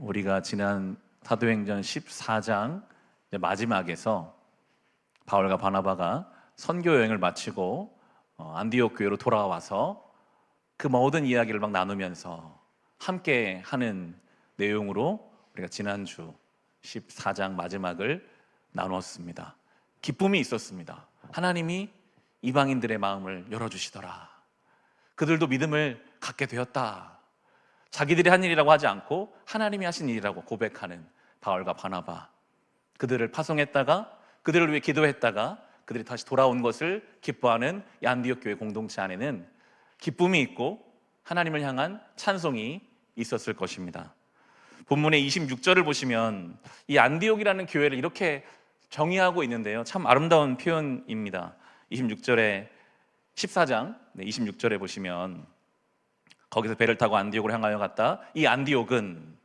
우리가 지난 사도행전 14장 마지막에서 바울과 바나바가 선교 여행을 마치고 안디옥 교회로 돌아와서 그 모든 이야기를 막 나누면서 함께 하는 내용으로 우리가 지난주 14장 마지막을 나누었습니다. 기쁨이 있었습니다. 하나님이 이방인들의 마음을 열어주시더라. 그들도 믿음을 갖게 되었다. 자기들이 한 일이라고 하지 않고 하나님이 하신 일이라고 고백하는 바울과 바나바, 그들을 파송했다가 그들을 위해 기도했다가 그들이 다시 돌아온 것을 기뻐하는 이 안디옥 교회 공동체 안에는 기쁨이 있고 하나님을 향한 찬송이 있었을 것입니다. 본문의 26절을 보시면 이 안디옥이라는 교회를 이렇게 정의하고 있는데요, 참 아름다운 표현입니다. 26절에 14장 26절에 보시면 거기서 배를 타고 안디옥을 향하여 갔다. 이 안디옥은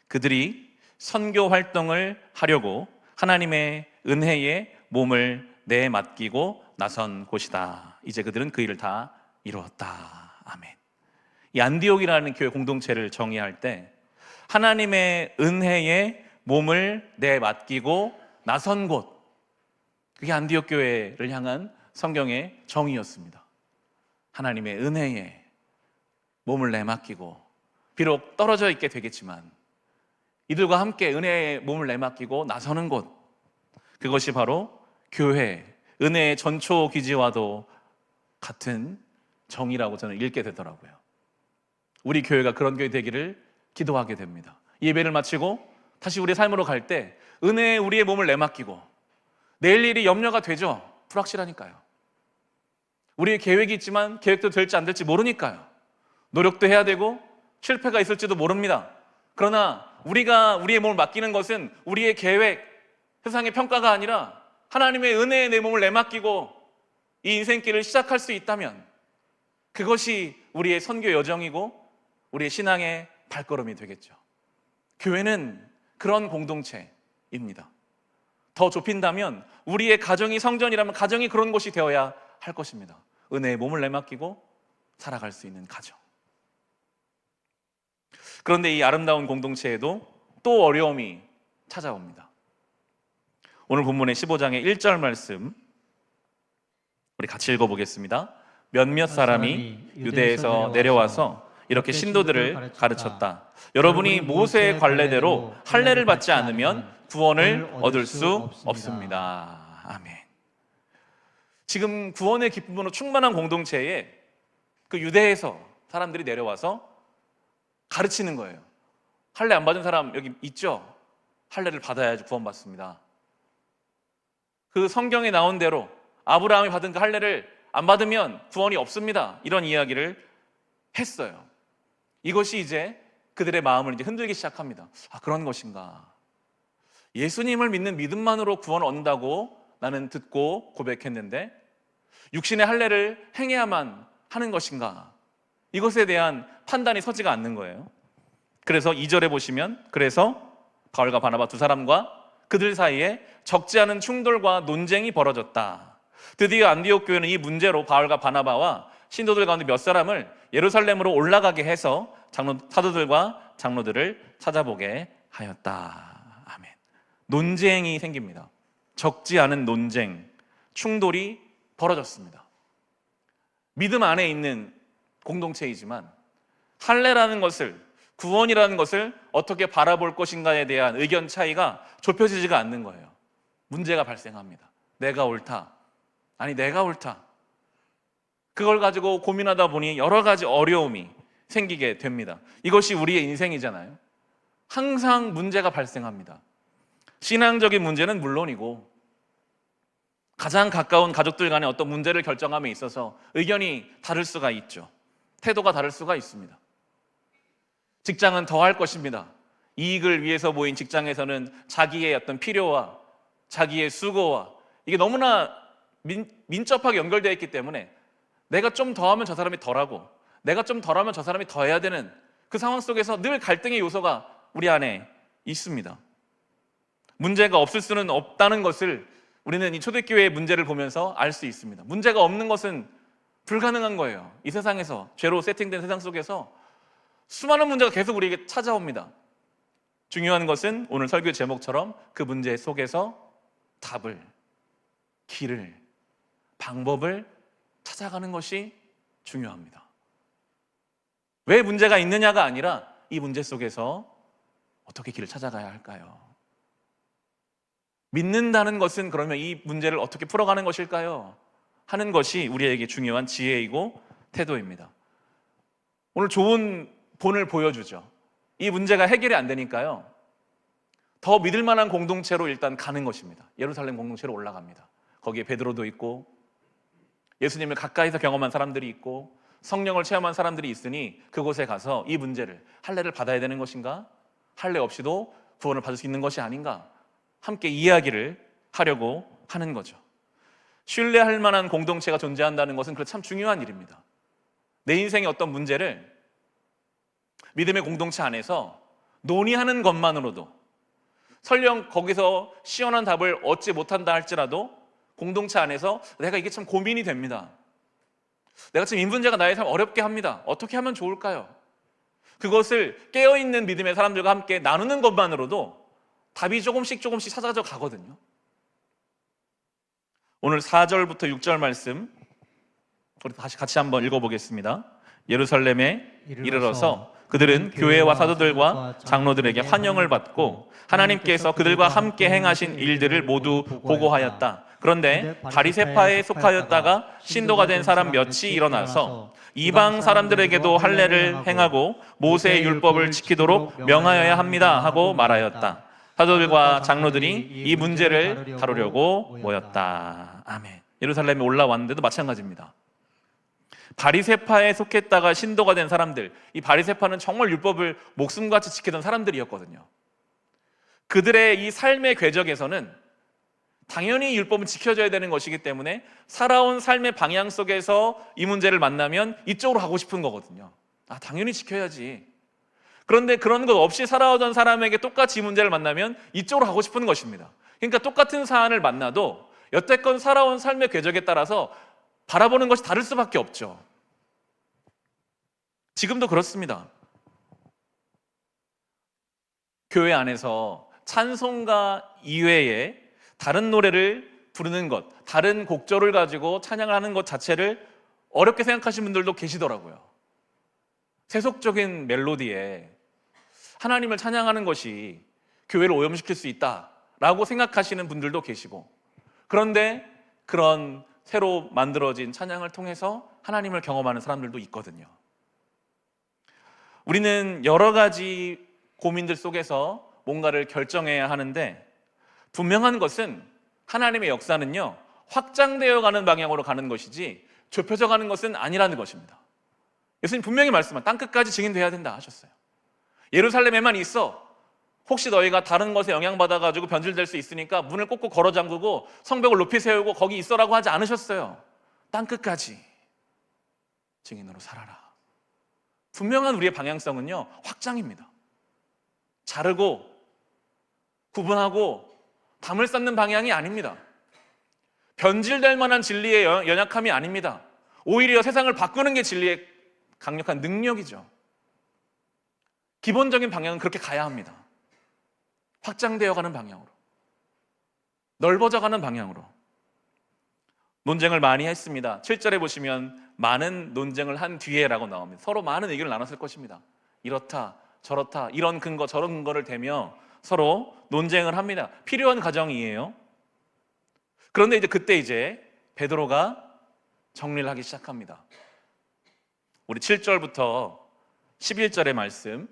그들이 선교 활동을 하려고 하나님의 은혜에 몸을 내맡기고 나선 곳이다. 이제 그들은 그 일을 다 이루었다. 아멘. 이 안디옥이라는 교회 공동체를 정의할 때 하나님의 은혜에 몸을 내맡기고 나선 곳, 그게 안디옥 교회를 향한 성경의 정의였습니다. 하나님의 은혜에 몸을 내맡기고, 비록 떨어져 있게 되겠지만 이들과 함께 은혜에 몸을 내맡기고 나서는 곳, 그것이 바로 교회, 은혜의 전초 기지와도 같은 정의라고 저는 읽게 되더라고요. 우리 교회가 그런 교회 되기를 기도하게 됩니다. 예배를 마치고 다시 우리의 삶으로 갈 때 은혜에 우리의 몸을 내맡기고, 내일 일이 염려가 되죠. 불확실하니까요. 우리의 계획이 있지만 계획도 될지 안 될지 모르니까요. 노력도 해야 되고 실패가 있을지도 모릅니다. 그러나 우리가 우리의 몸을 맡기는 것은 우리의 계획, 세상의 평가가 아니라 하나님의 은혜에 내 몸을 내맡기고 이 인생길을 시작할 수 있다면 그것이 우리의 선교 여정이고 우리의 신앙의 발걸음이 되겠죠. 교회는 그런 공동체입니다. 더 좁힌다면 우리의 가정이 성전이라면 가정이 그런 곳이 되어야 할 것입니다. 은혜에 몸을 내맡기고 살아갈 수 있는 가정. 그런데 이 아름다운 공동체에도 또 어려움이 찾아옵니다. 오늘 본문의 15장의 1절 말씀 우리 같이 읽어보겠습니다. 몇몇 사람이 유대에서 내려와서 이렇게 신도들을 가르쳤다. 여러분이 모세의 관례대로 할례를 받지 않으면 구원을 얻을 수 없습니다. 아멘. 지금 구원의 기쁨으로 충만한 공동체에 그 유대에서 사람들이 내려와서 가르치는 거예요. 할례 안 받은 사람 여기 있죠? 할례를 받아야지 구원받습니다. 그 성경에 나온 대로 아브라함이 받은 그 할례를 안 받으면 구원이 없습니다. 이런 이야기를 했어요. 이것이 이제 그들의 마음을 이제 흔들기 시작합니다. 아, 그런 것인가? 예수님을 믿는 믿음만으로 구원을 얻는다고 나는 듣고 고백했는데 육신의 할례를 행해야만 하는 것인가? 이것에 대한 판단이 서지가 않는 거예요. 그래서 2절에 보시면, 그래서 바울과 바나바 두 사람과 그들 사이에 적지 않은 충돌과 논쟁이 벌어졌다. 드디어 안디옥 교회는 이 문제로 바울과 바나바와 신도들 가운데 몇 사람을 예루살렘으로 올라가게 해서 사도들과 장로들을 찾아보게 하였다. 아멘. 논쟁이 생깁니다. 적지 않은 논쟁, 충돌이 벌어졌습니다. 믿음 안에 있는 공동체이지만 할례라는 것을, 구원이라는 것을 어떻게 바라볼 것인가에 대한 의견 차이가 좁혀지지가 않는 거예요. 문제가 발생합니다. 내가 옳다, 아니 내가 옳다. 그걸 가지고 고민하다 보니 여러 가지 어려움이 생기게 됩니다. 이것이 우리의 인생이잖아요. 항상 문제가 발생합니다. 신앙적인 문제는 물론이고 가장 가까운 가족들 간의 어떤 문제를 결정함에 있어서 의견이 다를 수가 있죠. 태도가 다를 수가 있습니다. 직장은 더 할 것입니다. 이익을 위해서 모인 직장에서는 자기의 어떤 필요와 자기의 수고와 이게 너무나 민첩하게 연결되어 있기 때문에 내가 좀 더 하면 저 사람이 덜하고 내가 좀 덜하면 저 사람이 더 해야 되는 그 상황 속에서 늘 갈등의 요소가 우리 안에 있습니다. 문제가 없을 수는 없다는 것을 우리는 이 초대교회의 문제를 보면서 알 수 있습니다. 문제가 없는 것은 불가능한 거예요. 이 세상에서, 죄로 세팅된 세상 속에서 수많은 문제가 계속 우리에게 찾아옵니다. 중요한 것은 오늘 설교 제목처럼 그 문제 속에서 답을, 길을, 방법을 찾아가는 것이 중요합니다. 왜 문제가 있느냐가 아니라 이 문제 속에서 어떻게 길을 찾아가야 할까요? 믿는다는 것은 그러면 이 문제를 어떻게 풀어가는 것일까요? 하는 것이 우리에게 중요한 지혜이고 태도입니다. 오늘 좋은 본을 보여주죠. 이 문제가 해결이 안 되니까요, 더 믿을 만한 공동체로 일단 가는 것입니다. 예루살렘 공동체로 올라갑니다. 거기에 베드로도 있고 예수님을 가까이서 경험한 사람들이 있고 성령을 체험한 사람들이 있으니 그곳에 가서 이 문제를, 할례를 받아야 되는 것인가, 할례 없이도 구원을 받을 수 있는 것이 아닌가, 함께 이야기를 하려고 하는 거죠. 신뢰할 만한 공동체가 존재한다는 것은 참 중요한 일입니다. 내 인생의 어떤 문제를 믿음의 공동체 안에서 논의하는 것만으로도, 설령 거기서 시원한 답을 얻지 못한다 할지라도 공동체 안에서 내가 이게 참 고민이 됩니다. 내가 지금 이 문제가 나의 삶을 어렵게 합니다. 어떻게 하면 좋을까요? 그것을 깨어있는 믿음의 사람들과 함께 나누는 것만으로도 답이 조금씩 찾아져 가거든요. 오늘 4절부터 6절 말씀 우리 다시 같이 한번 읽어보겠습니다. 예루살렘에 이르러서 그들은 교회와 사도들과 장로들에게 환영을 받고 하나님께서 그들과 함께 행하신 일들을 모두 보고하였다. 그런데 바리새파에 속하였다가 신도가 된 사람 몇이 일어나서 이방 사람들에게도 할례를 행하고 모세의 율법을 지키도록 명하여야 합니다 하고 말하였다. 사도들과 장로들이 이 문제를 다루려고 모였다. 아멘. 예루살렘에 올라왔는데도 마찬가지입니다. 바리새파에 속했다가 신도가 된 사람들, 이 바리새파는 정말 율법을 목숨같이 지키던 사람들이었거든요. 그들의 이 삶의 궤적에서는 당연히 율법은 지켜져야 되는 것이기 때문에 살아온 삶의 방향 속에서 이 문제를 만나면 이쪽으로 가고 싶은 거거든요. 당연히 지켜야지. 그런데 그런 것 없이 살아오던 사람에게 똑같이 이 문제를 만나면 이쪽으로 가고 싶은 것입니다. 그러니까 똑같은 사안을 만나도 여태껏 살아온 삶의 궤적에 따라서 바라보는 것이 다를 수밖에 없죠. 지금도 그렇습니다. 교회 안에서 찬송가 이외에 다른 노래를 부르는 것, 다른 곡조를 가지고 찬양을 하는 것 자체를 어렵게 생각하시는 분들도 계시더라고요. 세속적인 멜로디에 하나님을 찬양하는 것이 교회를 오염시킬 수 있다라고 생각하시는 분들도 계시고, 그런데 그런 새로 만들어진 찬양을 통해서 하나님을 경험하는 사람들도 있거든요. 우리는 여러 가지 고민들 속에서 뭔가를 결정해야 하는데, 분명한 것은 하나님의 역사는요, 확장되어 가는 방향으로 가는 것이지 좁혀져 가는 것은 아니라는 것입니다. 예수님 분명히 말씀한 땅끝까지 증인돼야 된다 하셨어요. 예루살렘에만 있어. 혹시 너희가 다른 것에 영향받아가지고 변질될 수 있으니까 문을 꼭꼭 걸어 잠그고 성벽을 높이 세우고 거기 있어라고 하지 않으셨어요. 땅끝까지 증인으로 살아라. 분명한 우리의 방향성은요, 확장입니다. 자르고 구분하고 담을 쌓는 방향이 아닙니다. 변질될 만한 진리의 연약함이 아닙니다. 오히려 세상을 바꾸는 게 진리의 강력한 능력이죠. 기본적인 방향은 그렇게 가야 합니다. 확장되어 가는 방향으로, 넓어져 가는 방향으로. 논쟁을 많이 했습니다. 7절에 보시면 많은 논쟁을 한 뒤에라고 나옵니다. 서로 많은 의견을 나눴을 것입니다. 이렇다 저렇다 이런 근거 저런 근거를 대며 서로 논쟁을 합니다. 필요한 과정이에요. 그런데 그때 베드로가 정리를 하기 시작합니다. 우리 7절부터 11절의 말씀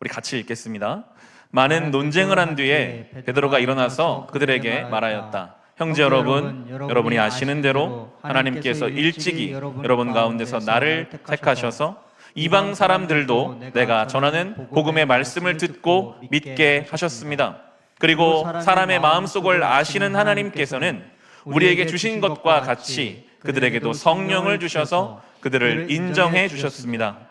우리 같이 읽겠습니다. 많은 논쟁을 한 뒤에 베드로가 일어나서 그들에게 말하였다. 형제 여러분, 여러분이 아시는 대로 하나님께서 일찍이 여러분 가운데서 나를 택하셔서 이방 사람들도 내가 전하는 복음의 말씀을 듣고 믿게 하셨습니다. 그리고 사람의 마음속을 아시는 하나님께서는 우리에게 주신 것과 같이 그들에게도 성령을 주셔서 그들을 인정해 주셨습니다.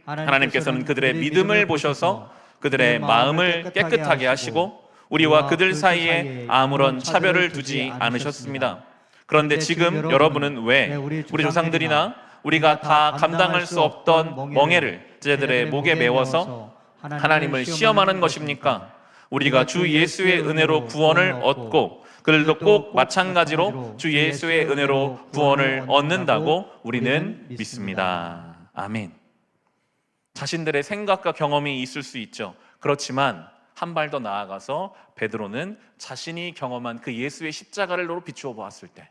하나님께서는 그들의 믿음을 보셔서 그들의 마음을 깨끗하게 하시고 우리와 그들 사이에 아무런 차별을 두지 않으셨습니다. 그런데 지금 여러분은 왜 우리 조상들이나 우리가 다 감당할 수 없던 멍에를 제자들의 목에 메워서 하나님을 시험하는 것입니까? 우리가 주 예수의 은혜로 구원을 얻고 그들도 꼭 마찬가지로 주 예수의 은혜로 구원을 얻는다고 우리는 믿습니다. 아멘. 자신들의 생각과 경험이 있을 수 있죠. 그렇지만 한 발 더 나아가서 베드로는 자신이 경험한 그 예수의 십자가를 비추어 보았을 때,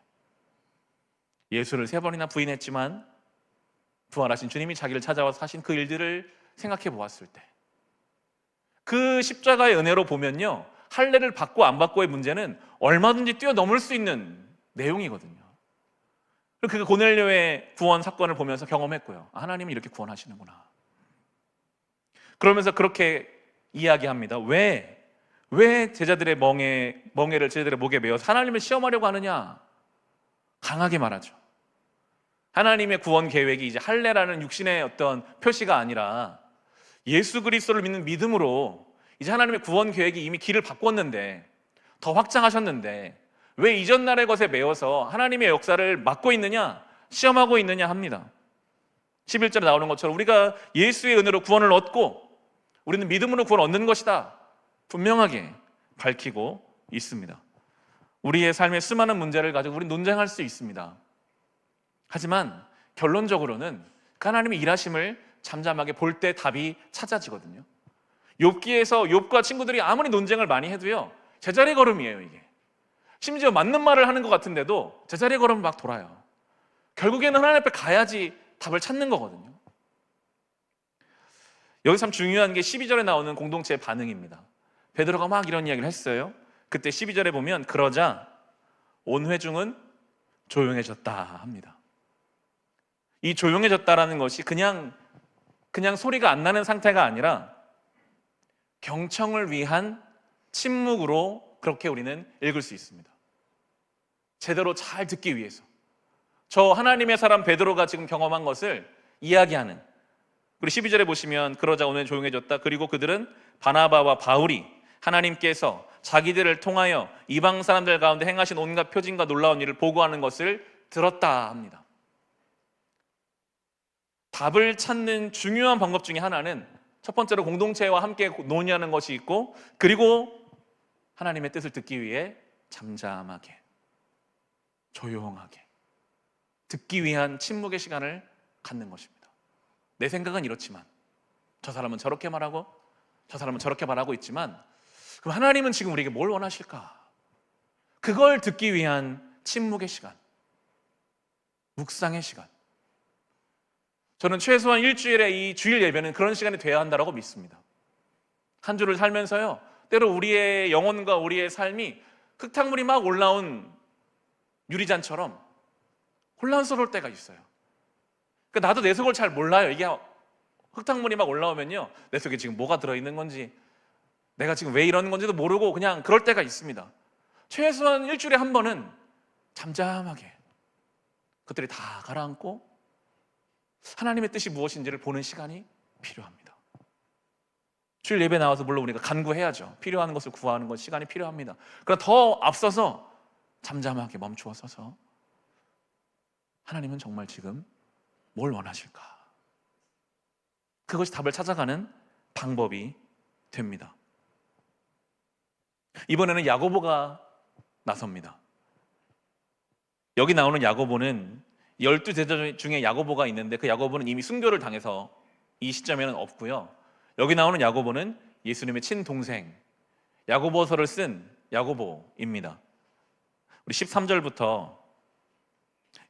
예수를 3번이나 부인했지만 부활하신 주님이 자기를 찾아와서 하신 그 일들을 생각해 보았을 때, 그 십자가의 은혜로 보면요, 할례를 받고 안 받고의 문제는 얼마든지 뛰어넘을 수 있는 내용이거든요. 그 고넬료의 구원 사건을 보면서 경험했고요. 하나님이 이렇게 구원하시는구나. 그러면서 그렇게 이야기합니다. 왜 제자들의 멍에를 제자들의 목에 메어서 하나님을 시험하려고 하느냐? 강하게 말하죠. 하나님의 구원 계획이 이제 할례라는 육신의 어떤 표시가 아니라 예수 그리스도를 믿는 믿음으로 이제 하나님의 구원 계획이 이미 길을 바꿨는데, 더 확장하셨는데 왜 이전 날의 것에 매어서 하나님의 역사를 막고 있느냐, 시험하고 있느냐 합니다. 11절에 나오는 것처럼 우리가 예수의 은혜로 구원을 얻고 우리는 믿음으로 구원 얻는 것이다, 분명하게 밝히고 있습니다. 우리의 삶의 수많은 문제를 가지고 우리는 논쟁할 수 있습니다. 하지만 결론적으로는 그 하나님의 일하심을 잠잠하게 볼 때 답이 찾아지거든요. 욥기에서 욥과 친구들이 아무리 논쟁을 많이 해도요, 제자리 걸음이에요. 이게 심지어 맞는 말을 하는 것 같은데도 제자리 걸음 막 돌아요. 결국에는 하나님 앞에 가야지 답을 찾는 거거든요. 여기 참 중요한 게 12절에 나오는 공동체의 반응입니다. 베드로가 막 이런 이야기를 했어요. 그때 12절에 보면 그러자 온 회중은 조용해졌다 합니다. 이 조용해졌다라는 것이 그냥 소리가 안 나는 상태가 아니라 경청을 위한 침묵으로 그렇게 우리는 읽을 수 있습니다. 제대로 잘 듣기 위해서, 저 하나님의 사람 베드로가 지금 경험한 것을 이야기하는. 그리고 12절에 보시면 그러자 오늘 조용해졌다. 그리고 그들은 바나바와 바울이 하나님께서 자기들을 통하여 이방 사람들 가운데 행하신 온갖 표징과 놀라운 일을 보고하는 것을 들었다 합니다. 답을 찾는 중요한 방법 중에 하나는 첫 번째로 공동체와 함께 논의하는 것이 있고, 그리고 하나님의 뜻을 듣기 위해 잠잠하게, 조용하게 듣기 위한 침묵의 시간을 갖는 것입니다. 내 생각은 이렇지만 저 사람은 저렇게 말하고 저 사람은 저렇게 말하고 있지만, 그럼 하나님은 지금 우리에게 뭘 원하실까? 그걸 듣기 위한 침묵의 시간, 묵상의 시간. 저는 최소한 일주일에 이 주일 예배는 그런 시간이 돼야 한다고 믿습니다. 한 주를 살면서요, 때로 우리의 영혼과 우리의 삶이 흙탕물이 막 올라온 유리잔처럼 혼란스러울 때가 있어요. 그러니까 나도 내 속을 잘 몰라요. 이게 흙탕물이 막 올라오면요, 내 속에 지금 뭐가 들어있는 건지, 내가 지금 왜 이러는 건지도 모르고 그냥 그럴 때가 있습니다. 최소한 일주일에 한 번은 잠잠하게 그것들이 다 가라앉고 하나님의 뜻이 무엇인지를 보는 시간이 필요합니다. 주일 예배 나와서 물론 우리가 간구해야죠. 필요한 것을 구하는 것, 시간이 필요합니다. 그러나 더 앞서서 잠잠하게 멈추어 서서 하나님은 정말 지금 뭘 원하실까? 그것이 답을 찾아가는 방법이 됩니다. 이번에는 야고보가 나섭니다. 여기 나오는 야고보는 12제자 중에 야고보가 있는데 그 야고보는 이미 순교를 당해서 이 시점에는 없고요. 여기 나오는 야고보는 예수님의 친동생, 야고보서를 쓴 야고보입니다. 우리 13절부터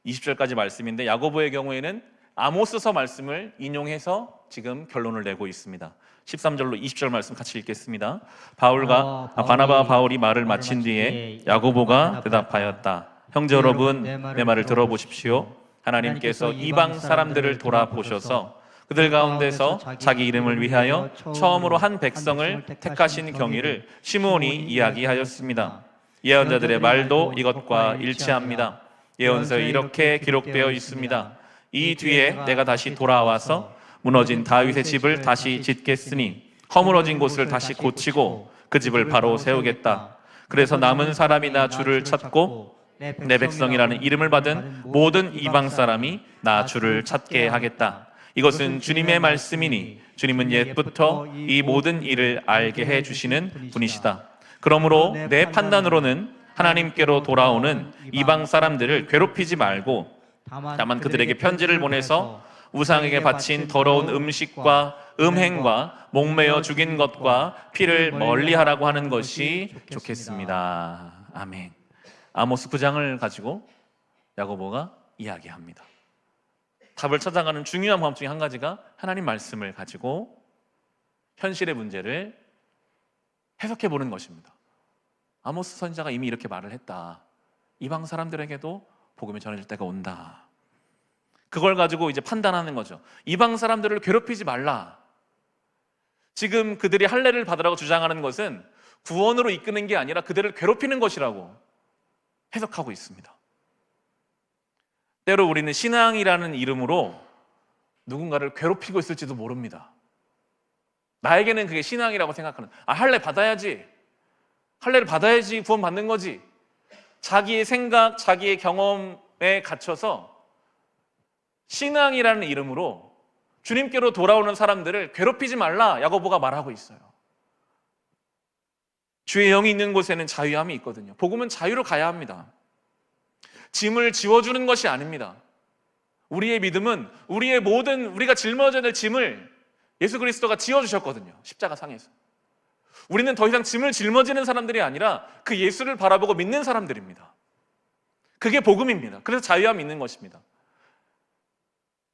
20절까지 말씀인데, 야고보의 경우에는 아모스서 말씀을 인용해서 지금 결론을 내고 있습니다. 13절로 20절 말씀 같이 읽겠습니다. 바나바와 바울이 말을 마친 뒤에 야고보가 대답하였다. 형제 여러분, 내 말을 들어보십시오. 하나님께서 이방 사람들을 돌아보셔서 그들 가운데서 자기 이름을 위하여 처음으로 한 백성을 택하신 경위를 시므온이 이야기하였습니다. 예언자들의 말도 이것과 일치합니다. 예언서에 이렇게 기록되어 있습니다. 이 뒤에 내가 다시 돌아와서 무너진 다윗의 집을 다시 짓겠으니 허물어진 곳을 다시 고치고 그 집을 바로 세우겠다. 그래서 남은 사람이나 주를 찾고 내 백성이라는 이름을 받은 모든 이방 사람이 나 주를 찾게 하겠다. 이것은 주님의 말씀이니 주님은 옛부터 이 모든 일을 알게 해 주시는 분이시다. 그러므로 내 판단으로는 하나님께로 돌아오는 이방 사람들을 괴롭히지 말고 다만 그들에게 편지를 보내서 우상에게 바친 더러운 음식과 음행과 목매어 죽인 것과 피를 멀리하라고 하는 것이 좋겠습니다. 아멘. 아모스 9장을 가지고 야고보가 이야기합니다. 답을 찾아가는 중요한 방법 중에 한 가지가 하나님 말씀을 가지고 현실의 문제를 해석해 보는 것입니다. 아모스 선지자가 이미 이렇게 말을 했다. 이방 사람들에게도 복음이 전해질 때가 온다. 그걸 가지고 이제 판단하는 거죠. 이방 사람들을 괴롭히지 말라. 지금 그들이 할례를 받으라고 주장하는 것은 구원으로 이끄는 게 아니라 그들을 괴롭히는 것이라고 해석하고 있습니다. 때로 우리는 신앙이라는 이름으로 누군가를 괴롭히고 있을지도 모릅니다. 나에게는 그게 신앙이라고 생각하는, 할례 받아야지, 할례를 받아야지 구원 받는 거지. 자기의 생각, 자기의 경험에 갇혀서 신앙이라는 이름으로 주님께로 돌아오는 사람들을 괴롭히지 말라 야고보가 말하고 있어요. 주의 영이 있는 곳에는 자유함이 있거든요. 복음은 자유로 가야 합니다. 짐을 지워주는 것이 아닙니다. 우리의 믿음은 우리의 모든 우리가 짊어져야 될 짐을 예수 그리스도가 지어주셨거든요. 십자가 상에서. 우리는 더 이상 짐을 짊어지는 사람들이 아니라 그 예수를 바라보고 믿는 사람들입니다. 그게 복음입니다. 그래서 자유함이 있는 것입니다.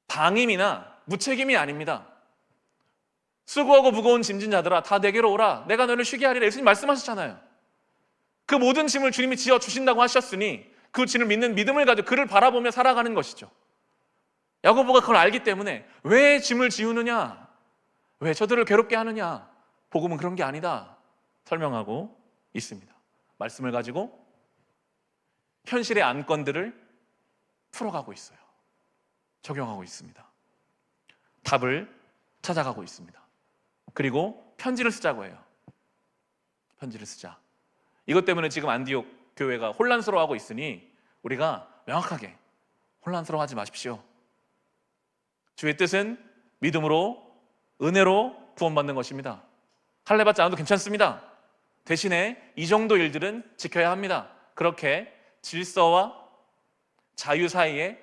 방임이나 무책임이 아닙니다. 수고하고 무거운 짐진 자들아 다 내게로 오라 내가 너를 쉬게 하리라 예수님 말씀하셨잖아요. 그 모든 짐을 주님이 지어주신다고 하셨으니 그 짐을 믿는 믿음을 가지고 그를 바라보며 살아가는 것이죠. 야고보가 그걸 알기 때문에 왜 짐을 지우느냐, 왜 저들을 괴롭게 하느냐, 복음은 그런 게 아니다 설명하고 있습니다. 말씀을 가지고 현실의 안건들을 풀어가고 있어요. 적용하고 있습니다. 답을 찾아가고 있습니다. 그리고 편지를 쓰자고 해요. 편지를 쓰자. 이것 때문에 지금 안디옥 교회가 혼란스러워하고 있으니 우리가 명확하게 혼란스러워하지 마십시오. 주의 뜻은 믿음으로 은혜로 구원받는 것입니다. 할례 받지 않아도 괜찮습니다. 대신에 이 정도 일들은 지켜야 합니다. 그렇게 질서와 자유 사이에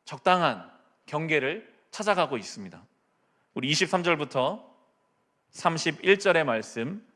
적당한 경계를 찾아가고 있습니다. 우리 23절부터 31절의 말씀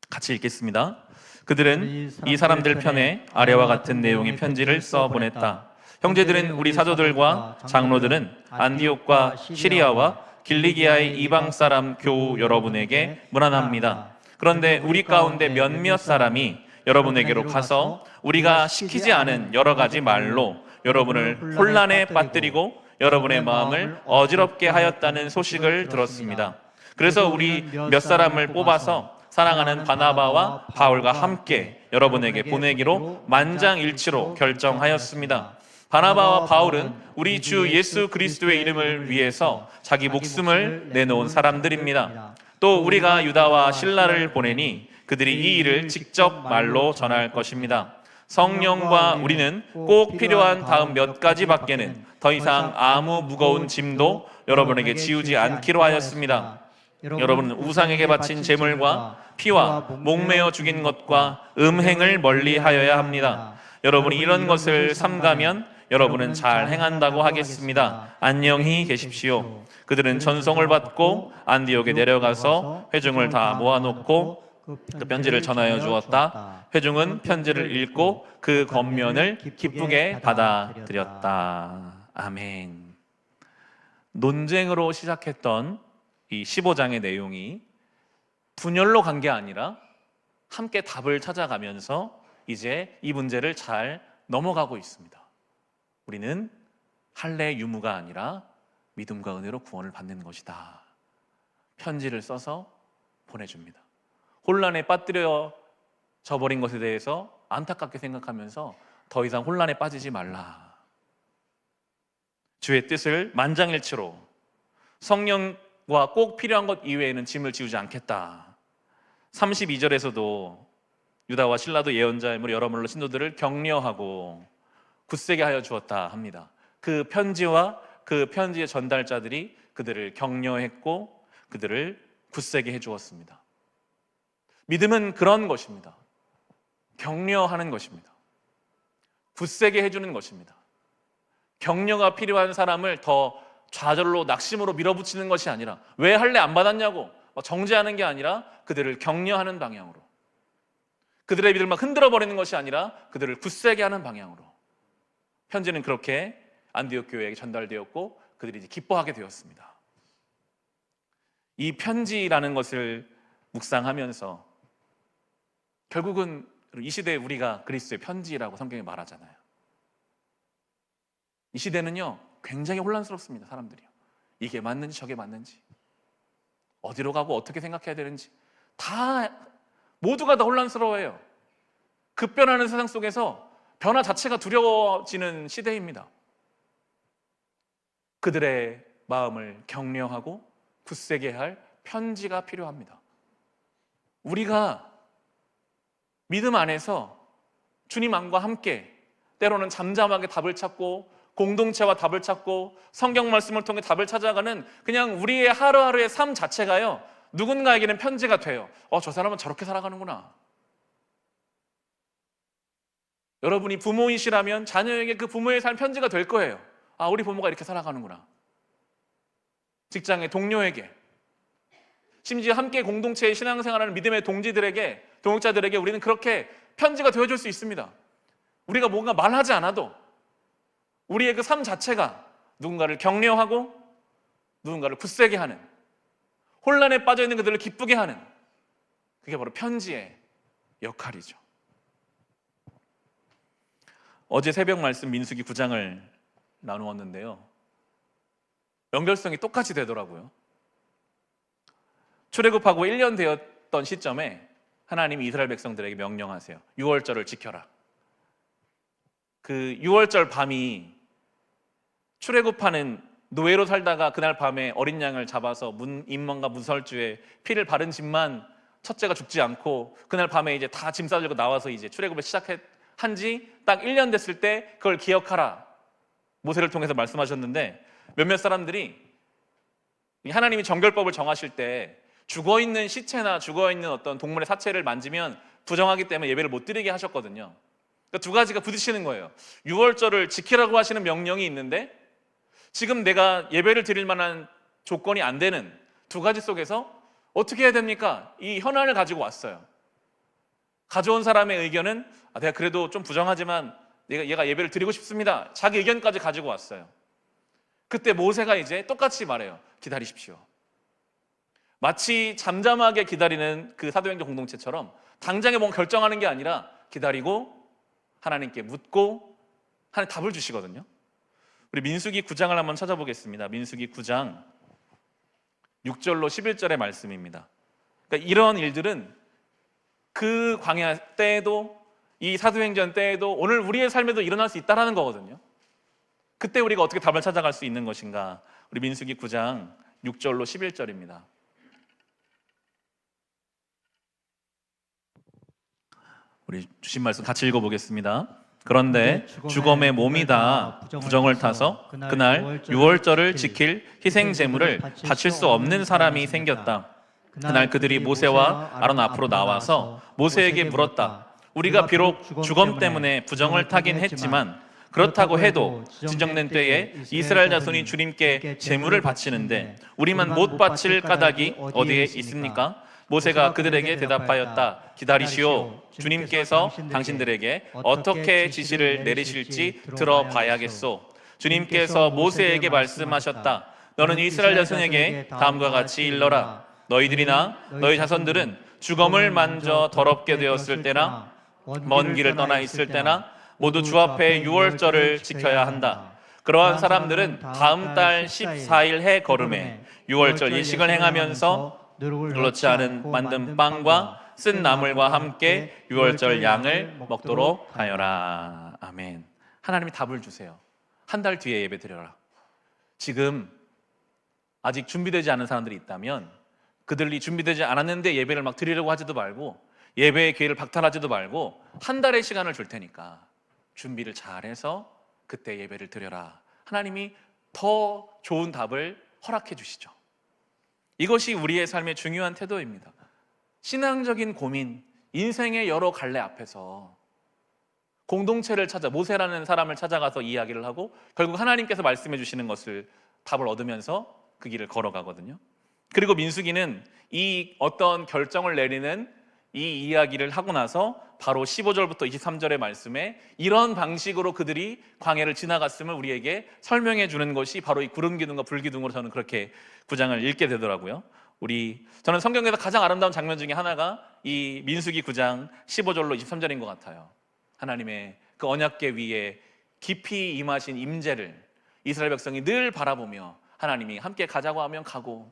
같이 읽겠습니다. 그들은 이 사람들 편에 아래와 같은 내용의 편지를 써 보냈다. 형제들은 우리 사도들과 장로들은 안디옥과 시리아와 길리기아의 이방 사람 교우 여러분에게 문안합니다. 그런데 우리 가운데 몇몇 사람이 여러분에게로 가서 우리가 시키지 않은 여러 가지 말로 여러분을 혼란에 빠뜨리고 여러분의 마음을 어지럽게 하였다는 소식을 들었습니다. 그래서 우리 몇 사람을 뽑아서 사랑하는 바나바와 바울과 함께 여러분에게 보내기로 만장일치로 결정하였습니다. 바나바와 바울은 우리 주 예수 그리스도의 이름을 위해서 자기 목숨을 내놓은 사람들입니다. 또 우리가 유다와 실라를 보내니 그들이 이 일을 직접 말로 전할 것입니다. 성령과 우리는 꼭 필요한 다음 몇 가지밖에는 더 이상 아무 무거운 짐도 여러분에게 지우지 않기로 하였습니다. 여러분은 우상에게 바친 제물과 피와 목매어 죽인 것과 음행을 멀리하여야 합니다. 여러분이 이런 것을 삼가면 여러분은 잘 행한다고 하겠습니다. 안녕히 계십시오. 그들은 전송을 받고 안디옥에 내려가서 회중을 다 모아놓고 그 편지를 전하여 주었다. 회중은 편지를 읽고 그 겉면을 기쁘게 받아들였다. 아멘. 논쟁으로 시작했던 이 15장의 내용이 분열로 간 게 아니라 함께 답을 찾아가면서 이제 이 문제를 잘 넘어가고 있습니다. 우리는 할례 유무가 아니라 믿음과 은혜로 구원을 받는 것이다. 편지를 써서 보내줍니다. 혼란에 빠뜨려져 버린 것에 대해서 안타깝게 생각하면서 더 이상 혼란에 빠지지 말라. 주의 뜻을 만장일치로 성령과 꼭 필요한 것 이외에는 짐을 지우지 않겠다. 32절에서도 유다와 실라도 예언자의 여러물로 신도들을 격려하고 굳세게 하여 주었다 합니다. 그 편지와 그 편지의 전달자들이 그들을 격려했고 그들을 굳세게 해주었습니다. 믿음은 그런 것입니다. 격려하는 것입니다. 굳세게 해주는 것입니다. 격려가 필요한 사람을 더 좌절로 낙심으로 밀어붙이는 것이 아니라 왜 할례 안 받았냐고 정죄하는 게 아니라 그들을 격려하는 방향으로, 그들의 믿음을 막 흔들어 버리는 것이 아니라 그들을 굳세게 하는 방향으로 편지는 그렇게 안디옥 교회에게 전달되었고 그들이 이제 기뻐하게 되었습니다. 이 편지라는 것을 묵상하면서 결국은 이 시대에 우리가 그리스도의 편지라고 성경에 말하잖아요. 이 시대는요 굉장히 혼란스럽습니다. 사람들이요, 이게 맞는지 저게 맞는지, 어디로 가고 어떻게 생각해야 되는지 모두가 다 혼란스러워해요. 급변하는 세상 속에서 변화 자체가 두려워지는 시대입니다. 그들의 마음을 격려하고 굳세게 할 편지가 필요합니다. 우리가 믿음 안에서 주님 안과 함께 때로는 잠잠하게 답을 찾고 공동체와 답을 찾고 성경 말씀을 통해 답을 찾아가는 그냥 우리의 하루하루의 삶 자체가요 누군가에게는 편지가 돼요. 저 사람은 저렇게 살아가는구나. 여러분이 부모이시라면 자녀에게 그 부모의 삶 편지가 될 거예요. 우리 부모가 이렇게 살아가는구나. 직장의 동료에게, 심지어 함께 공동체의 신앙생활하는 믿음의 동역자들에게 우리는 그렇게 편지가 되어줄 수 있습니다. 우리가 뭔가 말하지 않아도 우리의 그 삶 자체가 누군가를 격려하고 누군가를 굳세게 하는, 혼란에 빠져있는 그들을 기쁘게 하는, 그게 바로 편지의 역할이죠. 어제 새벽 말씀 민수기 9장을 나누었는데요, 연결성이 똑같이 되더라고요. 출애굽하고 1년 되었던 시점에 하나님이 이스라엘 백성들에게 명령하세요. 6월절을 지켜라. 그 6월절 밤이 출애굽하는 노예로 살다가 그날 밤에 어린 양을 잡아서 임원과 문설주에 피를 바른 집만 첫째가 죽지 않고 그날 밤에 이제 다 짐 싸들고 나와서 이제 출애굽을 시작한 지 딱 1년 됐을 때 그걸 기억하라. 모세를 통해서 말씀하셨는데 몇몇 사람들이 하나님이 정결법을 정하실 때 죽어있는 시체나 죽어있는 어떤 동물의 사체를 만지면 부정하기 때문에 예배를 못 드리게 하셨거든요. 그러니까 두 가지가 부딪히는 거예요. 6월절을 지키라고 하시는 명령이 있는데 지금 내가 예배를 드릴 만한 조건이 안 되는 두 가지 속에서 어떻게 해야 됩니까? 이 현안을 가지고 왔어요. 가져온 사람의 의견은 내가 그래도 좀 부정하지만 얘가 예배를 드리고 싶습니다. 자기 의견까지 가지고 왔어요. 그때 모세가 이제 똑같이 말해요. 기다리십시오. 마치 잠잠하게 기다리는 그 사도행전 공동체처럼 당장에 뭔가 결정하는 게 아니라 기다리고 하나님께 묻고 하나님 답을 주시거든요. 우리 민수기 9장을 한번 찾아보겠습니다. 민수기 9장 6절로 11절의 말씀입니다. 그러니까 이런 일들은 그 광야 때에도 이 사도행전 때에도 오늘 우리의 삶에도 일어날 수 있다는 거거든요. 그때 우리가 어떻게 답을 찾아갈 수 있는 것인가? 우리 민수기 9장 6절로 11절입니다. 우리 주신 말씀 같이 읽어보겠습니다. 그런데 죽음의 몸이 다 부정을 타서 그날 6월절을 지킬 희생 제물을 바칠 수 없는 사람이 생겼다. 그날 그들이 모세와 아론 앞으로 나와서 모세에게 물었다. 우리가 비록 죽음 때문에 부정을 타긴 했지만 그렇다고 해도 진정된 때에 이스라엘 자손이 주님께 제물을 바치는데 우리만 못 바칠 까닭이 어디에 있습니까? 모세가 그들에게 대답하였다. 기다리시오. 주님께서 당신들에게 어떻게 지시를 내리실지 들어봐야겠소. 주님께서 모세에게 말씀하셨다. 너는 이스라엘 자손에게 다음과 같이 일러라. 너희들이나 너희 자손들은 죽음을 만져 더럽게 되었을 때나 먼 길을 떠나 있을 때나 모두 주 앞에 6월절을 지켜야 한다. 그러한 사람들은 다음 달 14일 해 거름에 6월절 일식을 행하면서 누렇지 않은 만든 빵과 쓴 나물과 함께 6월절 양을 먹도록 하여라. 아멘. 하나님이 답을 주세요. 한 달 뒤에 예배 드려라. 지금 아직 준비되지 않은 사람들이 있다면 그들이 준비되지 않았는데 예배를 막 드리려고 하지도 말고 예배의 기회를 박탈하지도 말고 한 달의 시간을 줄 테니까 준비를 잘해서 그때 예배를 드려라. 하나님이 더 좋은 답을 허락해 주시죠. 이것이 우리의 삶의 중요한 태도입니다. 신앙적인 고민, 인생의 여러 갈래 앞에서 공동체를 찾아, 모세라는 사람을 찾아가서 이야기를 하고 결국 하나님께서 말씀해 주시는 것을 답을 얻으면서 그 길을 걸어가거든요. 그리고 민수기는 이 어떤 결정을 내리는 이 이야기를 하고 나서 바로 15절부터 23절의 말씀에 이런 방식으로 그들이 광야를 지나갔음을 우리에게 설명해 주는 것이 바로 이 구름 기둥과 불 기둥으로 저는 그렇게 구장을 읽게 되더라고요. 저는 성경에서 가장 아름다운 장면 중에 하나가 이 민수기 9장 15절로 23절인 것 같아요. 하나님의 그 언약궤 위에 깊이 임하신 임재를 이스라엘 백성이 늘 바라보며 하나님이 함께 가자고 하면 가고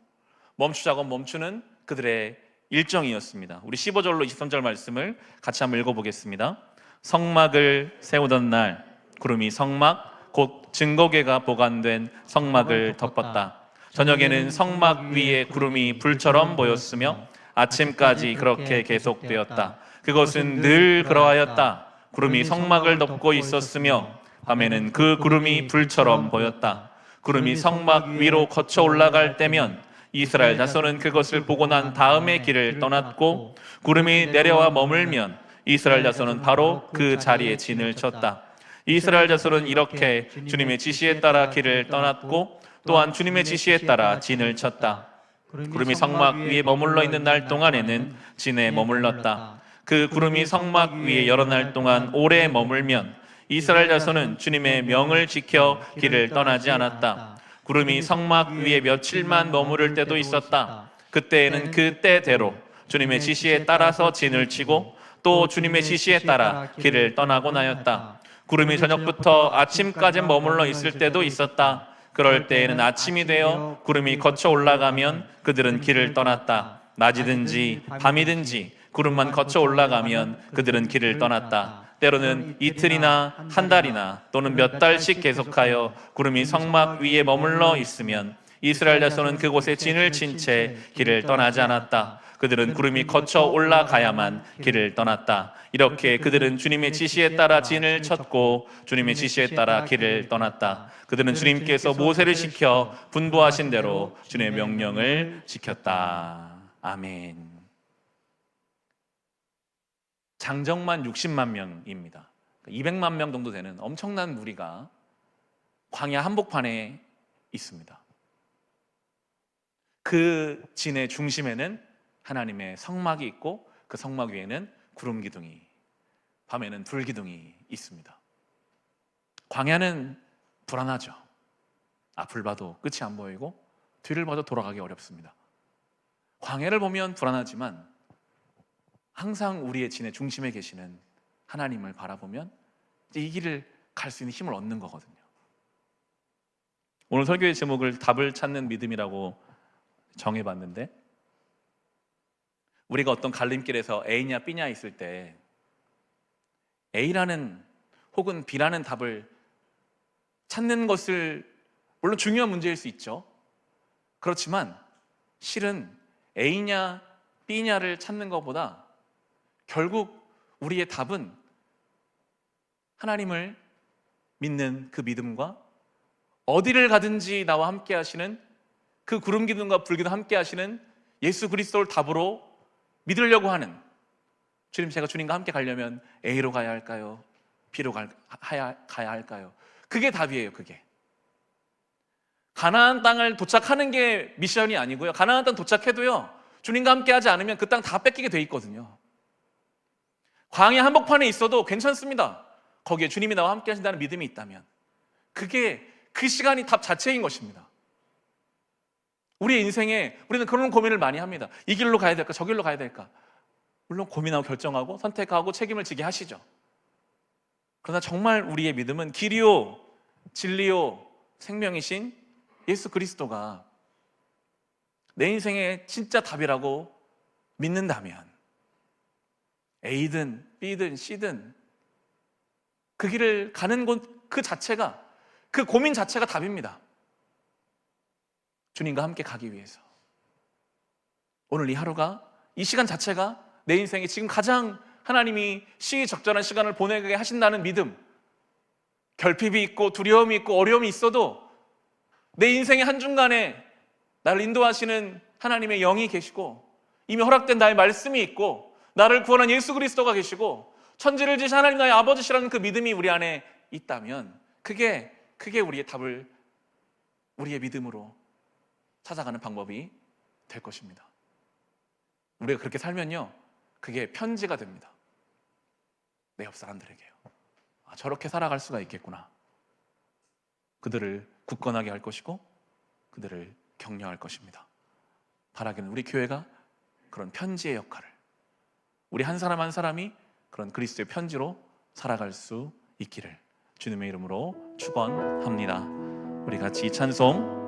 멈추자고 하면 멈추는 그들의 일정이었습니다. 우리 15절로 23절 말씀을 같이 한번 읽어보겠습니다. 성막을 세우던 날 구름이 성막 곧 증거궤가 보관된 성막을 덮었다. 저녁에는 성막 위에 구름이 불처럼 보였으며 아침까지 그렇게 계속되었다. 그것은 늘 그러하였다. 구름이 성막을 덮고 있었으며 밤에는 그 구름이 불처럼 보였다. 구름이 성막 위로 거쳐 올라갈 때면 이스라엘 자손은 그것을 보고 난 다음에 길을 떠났고 구름이 내려와 머물면 이스라엘 자손은 바로 그 자리에 진을 쳤다. 이스라엘 자손은 이렇게 주님의 지시에 따라 길을 떠났고 또한 주님의 지시에 따라 진을 쳤다. 구름이 성막 위에 머물러 있는 날 동안에는 진에 머물렀다. 그 구름이 성막 위에 여러 날 동안 오래 머물면 이스라엘 자손은 주님의 명을 지켜 길을 떠나지 않았다. 구름이 성막 위에 며칠만 머무를 때도 있었다. 그때에는 그 때대로 주님의 지시에 따라서 진을 치고 또 주님의 지시에 따라 길을 떠나곤 하였다. 구름이 저녁부터 아침까지 머물러 있을 때도 있었다. 그럴 때에는 아침이 되어 구름이 거쳐 올라가면 그들은 길을 떠났다. 낮이든지 밤이든지 구름만 거쳐 올라가면 그들은 길을 떠났다. 때로는 이틀이나 한 달이나 또는 몇 달씩 계속하여 구름이 성막 위에 머물러 있으면 이스라엘 자손은 그곳에 진을 친 채 길을 떠나지 않았다. 그들은 구름이 거쳐 올라가야만 길을 떠났다. 이렇게 그들은 주님의 지시에 따라 진을 쳤고 주님의 지시에 따라 길을 떠났다. 그들은 주님께서 모세를 시켜 분부하신 대로 주님의 명령을 지켰다. 아멘. 장정만 60만 명입니다. 200만 명 정도 되는 엄청난 무리가 광야 한복판에 있습니다. 그 진의 중심에는 하나님의 성막이 있고 그 성막 위에는 구름 기둥이, 밤에는 불 기둥이 있습니다. 광야는 불안하죠. 앞을 봐도 끝이 안 보이고 뒤를 봐도 돌아가기 어렵습니다. 광야를 보면 불안하지만 항상 우리의 진의 중심에 계시는 하나님을 바라보면 이 길을 갈 수 있는 힘을 얻는 거거든요. 오늘 설교의 제목을 답을 찾는 믿음이라고 정해봤는데, 우리가 어떤 갈림길에서 A냐 B냐 있을 때 A라는 혹은 B라는 답을 찾는 것을 물론 중요한 문제일 수 있죠. 그렇지만 실은 A냐 B냐를 찾는 것보다 결국 우리의 답은 하나님을 믿는 그 믿음과 어디를 가든지 나와 함께 하시는 그 구름 기둥과 불 기둥 함께 하시는 예수 그리스도를 답으로 믿으려고 하는, 주님, 제가 주님과 함께 가려면 A로 가야 할까요? B로 가야 할까요? 그게 답이에요. 그게 가나안 땅을 도착하는 게 미션이 아니고요, 가나안 땅 도착해도요 주님과 함께 하지 않으면 그 땅 다 뺏기게 돼 있거든요. 광야 한복판에 있어도 괜찮습니다. 거기에 주님이 나와 함께 하신다는 믿음이 있다면 그게 그 시간이 답 자체인 것입니다. 우리의 인생에 우리는 그런 고민을 많이 합니다. 이 길로 가야 될까? 저 길로 가야 될까? 물론 고민하고 결정하고 선택하고 책임을 지게 하시죠. 그러나 정말 우리의 믿음은 길이요 진리요 생명이신 예수 그리스도가 내 인생의 진짜 답이라고 믿는다면 A든 B든 C든 그 길을 가는 곳 그 자체가, 그 고민 자체가 답입니다. 주님과 함께 가기 위해서 오늘 이 하루가, 이 시간 자체가 내 인생에 지금 가장 하나님이 시기적절한 시간을 보내게 하신다는 믿음, 결핍이 있고 두려움이 있고 어려움이 있어도 내 인생의 한중간에 나를 인도하시는 하나님의 영이 계시고 이미 허락된 나의 말씀이 있고 나를 구원한 예수 그리스도가 계시고 천지를 지으신 하나님 나의 아버지시라는 그 믿음이 우리 안에 있다면 그게 우리의 답을 우리의 믿음으로 찾아가는 방법이 될 것입니다. 우리가 그렇게 살면요, 그게 편지가 됩니다. 내 옆 사람들에게요. 저렇게 살아갈 수가 있겠구나. 그들을 굳건하게 할 것이고 그들을 격려할 것입니다. 바라기는 우리 교회가 그런 편지의 역할을, 우리 한 사람 한 사람이 그런 그리스도의 편지로 살아갈 수 있기를 주님의 이름으로 축원합니다. 우리 같이 이 찬송